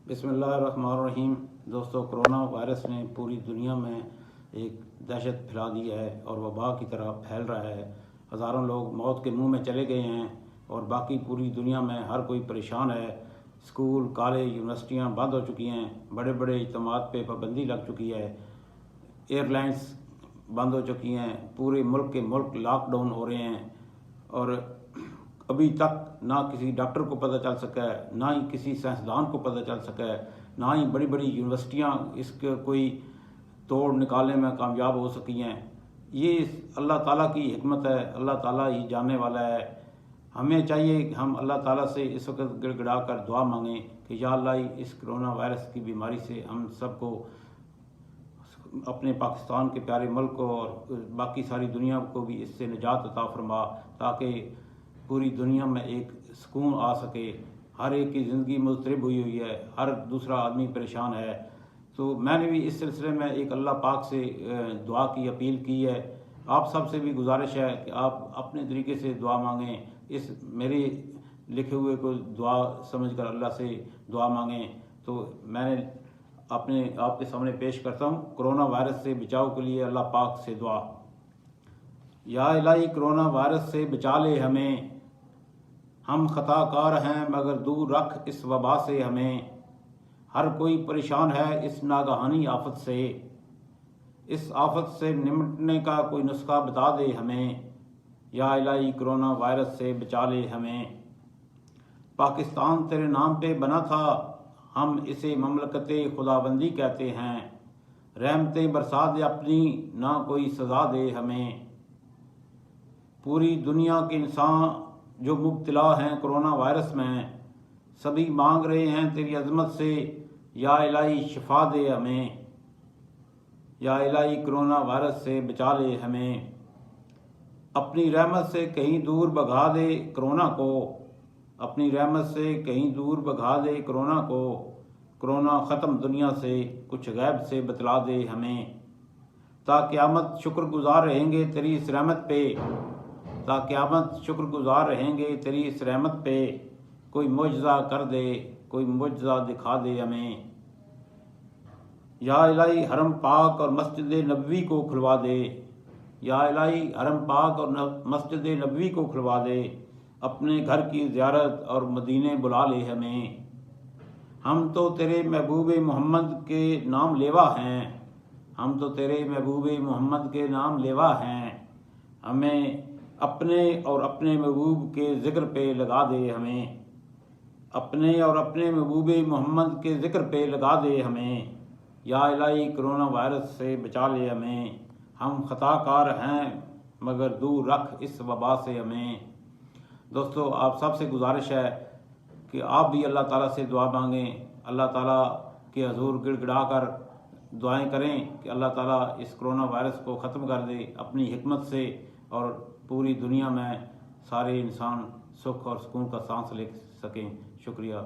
बिस्मिल्लाहिर्रहमानिर्रहीम। दोस्तों, corona virus ने पूरी दुनिया में एक दहशत फैला दी है और वबा की तरह फैल रहा है। हज़ारों लोग मौत के मुंह में चले गए हैं और बाकी पूरी दुनिया में हर कोई परेशान है। स्कूल, कॉलेज, यूनिवर्सिटियां बंद हो चुकी हैं। बड़े बड़े इज्तिमात पे पाबंदी लग चुकी है। एयरलाइंस बंद हो चुकी हैं। पूरे मुल्क के मुल्क लॉकडाउन हो रहे हैं और अभी तक ना किसी डॉक्टर को पता चल सका है, ना ही किसी साइंसदान को पता चल सका है, ना ही बड़ी बड़ी यूनिवर्सिटियाँ इसके कोई तोड़ निकालने में कामयाब हो सकी हैं। ये अल्लाह ताला की हिकमत है। अल्लाह ताला ही जानने वाला है। हमें चाहिए कि हम अल्लाह ताला से इस वक्त गिड़गिड़ा कर दुआ मांगें कि या अल्लाह, इस कोरोना वायरस की बीमारी से हम सबको, अपने पाकिस्तान के प्यारे मुल्क को और बाकी सारी दुनिया को भी इससे निजात अता फरमा, ताकि पूरी दुनिया में एक सुकून आ सके। हर एक की ज़िंदगी मुज़तरब हुई है, हर दूसरा आदमी परेशान है। तो मैंने भी इस सिलसिले में एक अल्लाह पाक से दुआ की अपील की है। आप सब से भी गुजारिश है कि आप अपने तरीके से दुआ मांगें। इस मेरे लिखे हुए को दुआ समझकर अल्लाह से दुआ मांगें। तो मैंने आपके सामने पेश करता हूँ कोरोना वायरस से बचाव के लिए अल्लाह पाक से दुआ। या इलाही, कोरोना वायरस से बचा ले हमें, हम खताकार हैं मगर दूर रख इस वबा से हमें। हर कोई परेशान है इस नागहानी आफत से, इस आफत से निमटने का कोई नुस्खा बता दे हमें। या इलाही, कोरोना वायरस से बचा ले हमें। पाकिस्तान तेरे नाम पे बना था, हम इसे ममलकते खुदाबंदी कहते हैं। रहमतें बरसा दे अपनी, ना कोई सज़ा दे हमें। पूरी दुनिया के इंसान जो मुब्तला हैं कोरोना वायरस में, सभी मांग रहे हैं तेरी अज़मत से, या इलाही शिफा दे हमें। या इलाही, कोरोना वायरस से बचा ले हमें। अपनी रहमत से कहीं दूर भगा दे कोरोना को, अपनी रहमत से कहीं दूर भगा दे कोरोना को। कोरोना ख़त्म दुनिया से, कुछ गैब से बतला दे हमें। ता क़यामत शुक्रगुज़ार रहेंगे तेरी इस रहमत पे, ता क़यामत शुक्रगुज़ार रहेंगे तेरी इस रहमत पे। कोई मुआजिज़ा कर दे, कोई मुआजिज़ा दिखा दे हमें। या इलाही, हरम पाक और मस्जिद नबवी को खुलवा दे। या इलाही, हरम पाक और मस्जिद नबवी को खुलवा दे। अपने घर की ज़ियारत और मदीने बुला ले हमें। हम तो तेरे महबूब मोहम्मद के नाम लेवा हैं, हम तो तेरे महबूब मोहम्मद के नाम लेवा हैं। हमें अपने और अपने महबूब के ज़िक्र पे लगा दे हमें। अपने और अपने महबूब मोहम्मद के ज़िक्र पे लगा दे हमें। या इलाही, कोरोना वायरस से बचा ले हमें। हम खताकार हैं मगर दूर रख इस वबा से हमें। दोस्तों, आप सब से गुजारिश है कि आप भी अल्लाह ताला से दुआ मांगें। अल्लाह ताला के हजूर गिड़गिड़ा कर दुआएं करें कि अल्लाह ताला इस कोरोना वायरस को ख़त्म कर दे अपनी हिकमत से, और पूरी दुनिया में सारे इंसान सुख और सुकून का सांस ले सकें। शुक्रिया।